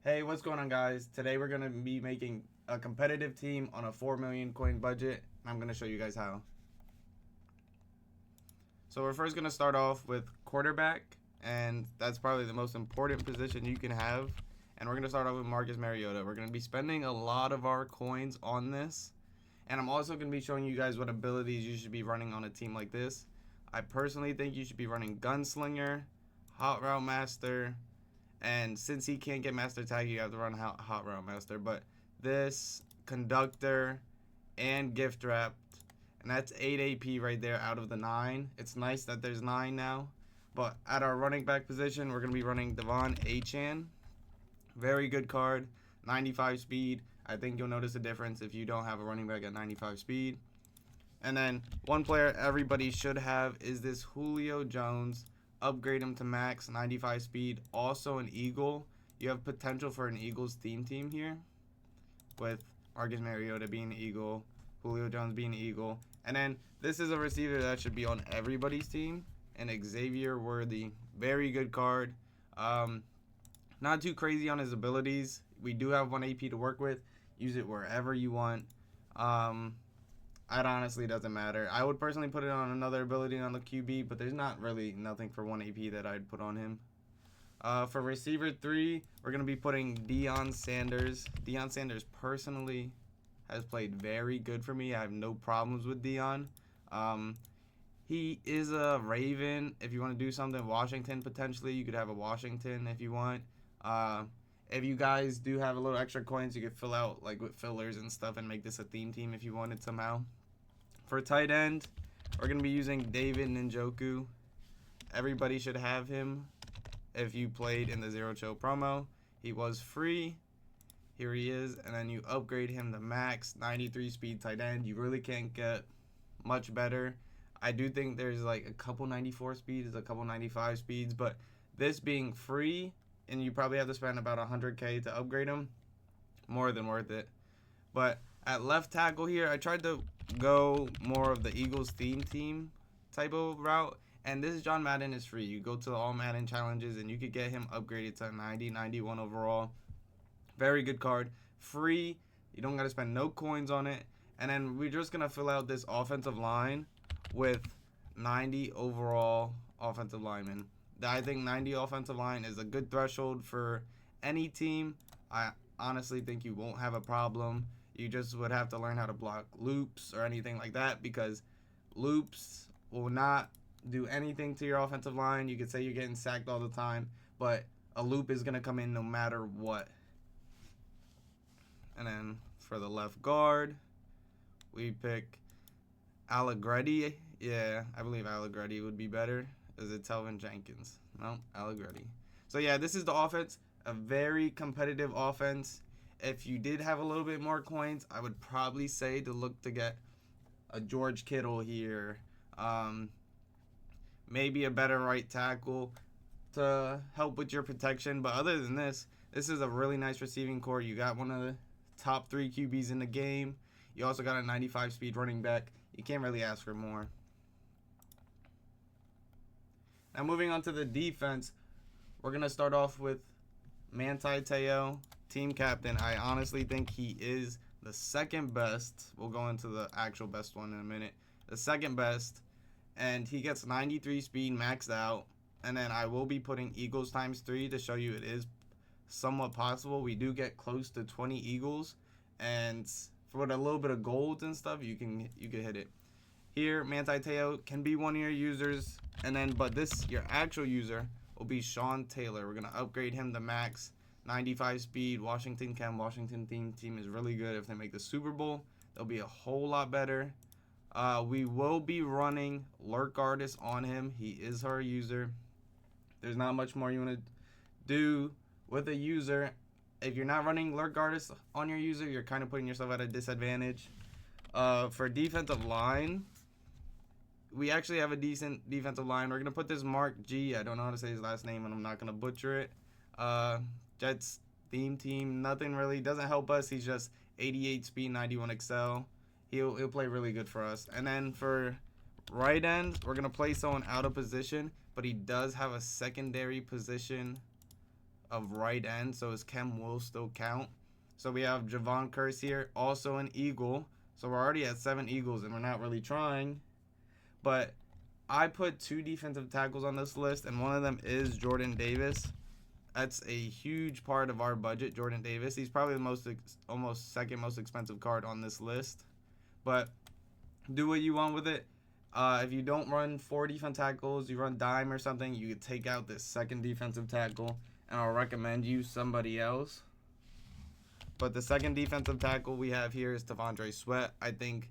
Hey, what's going on, guys? Today we're going to be making a competitive team on a 4 million coin budget. I'm going to show you guys how. So we're first going to start off with quarterback, and that's probably the most important position you can have. And we're going to start off with Marcus Mariota. We're going to be spending a lot of our coins on this. And I'm also going to be showing you guys what abilities you should be running on a team like this. I personally think you should be running Gunslinger, Hot Route Master, and since he can't get Master Tag, you have to run Hot Route Master. But this, Conductor, and Gift Wrapped, and that's 8 AP right there out of the 9. It's nice that there's 9 now. But at our running back position, we're going to be running Devon Achane. Very good card, 95 speed. I think you'll notice a difference if you don't have a running back at 95 speed. And then one player everybody should have is this Julio Jones. Upgrade him to max, 95 speed. Also an Eagle. You have potential for an Eagles team here with Marcus Mariota being an Eagle, Julio Jones being an Eagle. And then this is a receiver that should be on everybody's team, and Xavier Worthy. Very good card. Not too crazy on his abilities. We do have 1 AP to work with. Use it wherever you want. It honestly doesn't matter. I would personally put it on another ability on the QB, but there's not really nothing for 1 AP that I'd put on him. For receiver 3, we're going to be putting Deion Sanders. Deion Sanders personally has played very good for me. I have no problems with Deion. He is a Raven. If you want to do something, Washington potentially. You could have a Washington if you want. If you guys do have a little extra coins, you could fill out like with fillers and stuff and make this a theme team if you wanted somehow. For tight end, we're going to be using David Njoku. Everybody should have him if you played in the Zero Chill promo. He was free. Here he is. And then you upgrade him to max, 93 speed tight end. You really can't get much better. I do think there's like a couple 94 speeds, a couple 95 speeds. But this being free, and you probably have to spend about 100K to upgrade him, more than worth it. But at left tackle here, I tried to go more of the Eagles theme team type of route. And this John Madden is free. You go to the All Madden challenges and you could get him upgraded to 90, 91 overall. Very good card. Free. You don't got to spend no coins on it. And then we're just going to fill out this offensive line with 90 overall offensive linemen. I think 90 offensive line is a good threshold for any team. I honestly think you won't have a problem. You just would have to learn how to block loops or anything like that, because loops will not do anything to your offensive line. You could say you're getting sacked all the time, but a loop is going to come in no matter what. And then for the left guard, we pick Allegretti. Yeah, I believe Allegretti would be better. Is it Telvin Jenkins? No, Allegretti. So yeah, this is the offense. A very competitive offense. If you did have a little bit more coins, I would probably say to look to get a George Kittle here. Maybe a better right tackle to help with your protection. But other than this is a really nice receiving core. You got one of the top 3 QBs in the game. You also got a 95 speed running back. You can't really ask for more. Now moving on to the defense, we're going to start off with Manti Te'o, team captain. I honestly think he is the second best. We'll go into the actual best one in a minute. The second best, and he gets 93 speed maxed out. And then I will be putting Eagles ×3 to show you it is somewhat possible. We do get close to 20 Eagles, and for a little bit of golds and stuff, you can hit it. Here, Manti Te'o can be one of your users, and then but this your actual user will be Sean Taylor. We're gonna upgrade him to max, 95 speed. Washington team is really good. If they make the Super Bowl, they'll be a whole lot better. We will be running Lurk Artist on him. He is our user. There's not much more you want to do with a user. If you're not running Lurk Artist on your user, you're kind of putting yourself at a disadvantage. For defensive line, we actually have a decent defensive line. We're going to put this Mark G. I don't know how to say his last name, and I'm not going to butcher it. Jets theme team, nothing really. Doesn't help us. He's just 88 speed, 91 excel. He'll play really good for us. And then for right end, we're going to play someone out of position, but he does have a secondary position of right end, so his chem will still count. So we have Javon Curse here, also an Eagle. So we're already at 7 Eagles, and we're not really trying. But I put 2 defensive tackles on this list, and one of them is Jordan Davis. That's a huge part of our budget, Jordan Davis. He's probably the almost second most expensive card on this list. But do what you want with it. If you don't run 4 defensive tackles, you run dime or something, you could take out this second defensive tackle, and I'll recommend you somebody else. But the second defensive tackle we have here is T'Vondre Sweat. I think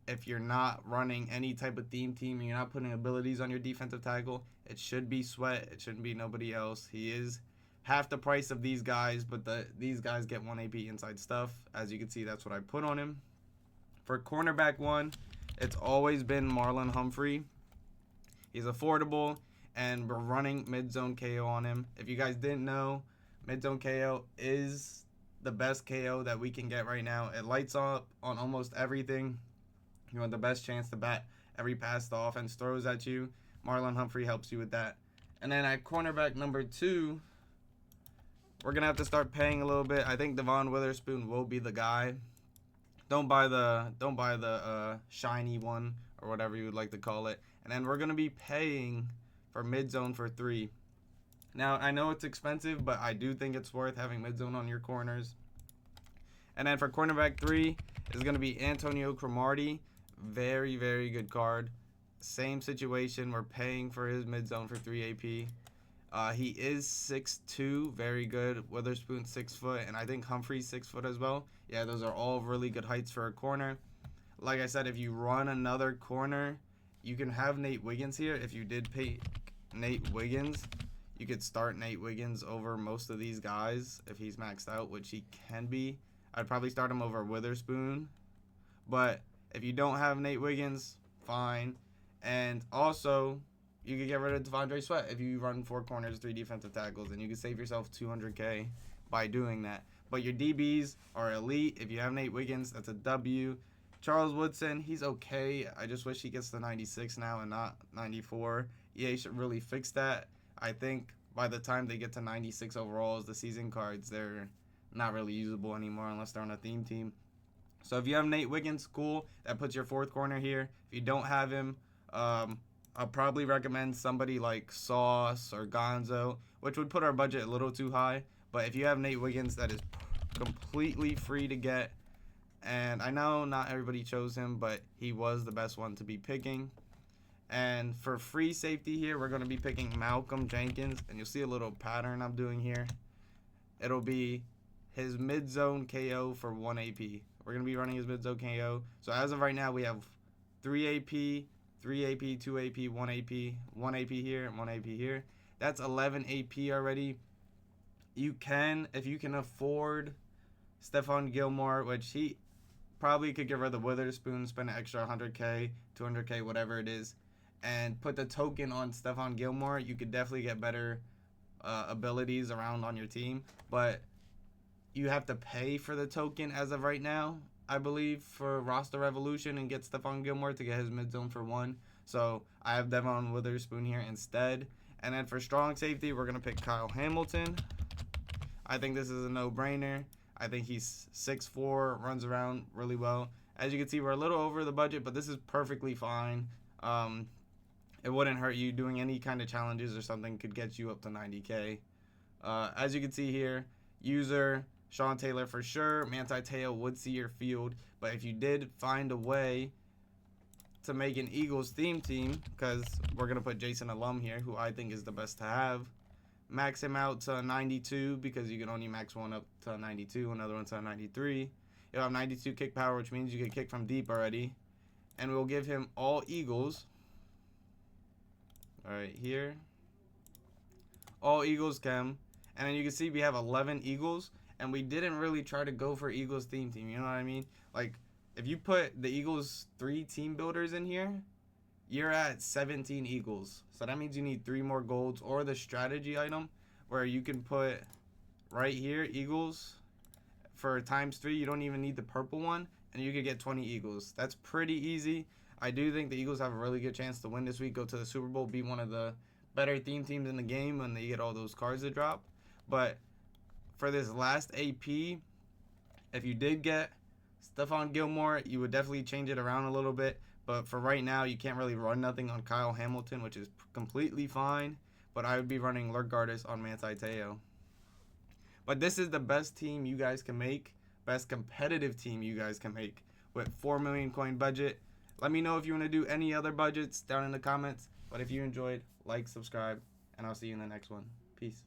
if you're not running any type of theme team and you're not putting abilities on your defensive tackle, it should be Sweat. It shouldn't be nobody else. He is half the price of these guys, but these guys get 1 AP inside stuff. As you can see, that's what I put on him. For cornerback 1, it's always been Marlon Humphrey. He's affordable, and we're running mid-zone KO on him. If you guys didn't know, mid-zone KO is the best KO that we can get right now. It lights up on almost everything. You want the best chance to bat every pass the offense throws at you. Marlon Humphrey helps you with that. And then at cornerback number 2, we're going to have to start paying a little bit. I think Devon Witherspoon will be the guy. Don't buy the shiny one or whatever you would like to call it. And then we're going to be paying for mid-zone for 3. Now, I know it's expensive, but I do think it's worth having mid-zone on your corners. And then for cornerback 3 is going to be Antonio Cromartie. Very, very good card. Same situation. We're paying for his mid-zone for 3 AP. He is 6'2", very good. Witherspoon 6 foot, and I think Humphrey's 6 foot as well. Yeah, those are all really good heights for a corner. Like I said, if you run another corner, you can have Nate Wiggins here. If you did pick Nate Wiggins, you could start Nate Wiggins over most of these guys if he's maxed out, which he can be. I'd probably start him over Witherspoon. But if you don't have Nate Wiggins, fine. And also, you could get rid of T'Vondre Sweat if you run 4 corners, 3 defensive tackles, and you can save yourself $200K by doing that. But your DBs are elite. If you have Nate Wiggins, that's a W. Charles Woodson, he's okay. I just wish he gets the 96 now and not 94. EA should really fix that. I think by the time they get to 96 overalls, the season cards, they're not really usable anymore unless they're on a theme team. So if you have Nate Wiggins, cool. That puts your 4th corner here. If you don't have him, I'll probably recommend somebody like Sauce or Gonzo, which would put our budget a little too high. But if you have Nate Wiggins, that is completely free to get. And I know not everybody chose him, but he was the best one to be picking. And for free safety here, we're going to be picking Malcolm Jenkins. And you'll see a little pattern I'm doing here. It'll be his mid-zone KO for 1 AP. We're going to be running his mid-zone KO. So as of right now, we have 3 AP, 3 AP, 2 AP, 1 AP, 1 AP here, and 1 AP here. That's 11 AP already. You can, if you can afford Stephon Gilmore, which he probably could get rid of the Witherspoon, spend an extra 100K, 200K, whatever it is, and put the token on Stephon Gilmore, you could definitely get better abilities around on your team. But you have to pay for the token as of right now, I believe, for roster evolution and get Stephon Gilmore to get his mid-zone for 1. So I have Devon Witherspoon here instead. And then for strong safety, we're going to pick Kyle Hamilton. I think this is a no-brainer. I think he's 6'4", runs around really well. As you can see, we're a little over the budget, but this is perfectly fine. It wouldn't hurt you. Doing any kind of challenges or something could get you up to 90K. As you can see here, user Sean Taylor for sure. Manti Te'o would see your field. But if you did find a way to make an Eagles theme team, because we're going to put Jason Alum here, who I think is the best to have, max him out to 92 because you can only max one up to 92, another one to 93. You'll have 92 kick power, which means you can kick from deep already. And we'll give him all Eagles. All right, here. All Eagles chem. And then you can see we have 11 Eagles. And we didn't really try to go for Eagles theme team. You know what I mean? Like, if you put the Eagles 3 team builders in here, you're at 17 Eagles. So that means you need 3 more golds or the strategy item where you can put right here, Eagles. For ×3, you don't even need the purple one. And you could get 20 Eagles. That's pretty easy. I do think the Eagles have a really good chance to win this week, go to the Super Bowl, be one of the better theme teams in the game when they get all those cards to drop. But for this last AP, if you did get Stephon Gilmore, you would definitely change it around a little bit. But for right now, you can't really run nothing on Kyle Hamilton, which is completely fine. But I would be running Lurk Gardis on Manti Te'o. But this is the best team you guys can make, best competitive team you guys can make with 4 million coin budget. Let me know if you want to do any other budgets down in the comments. But if you enjoyed, like, subscribe, and I'll see you in the next one. Peace.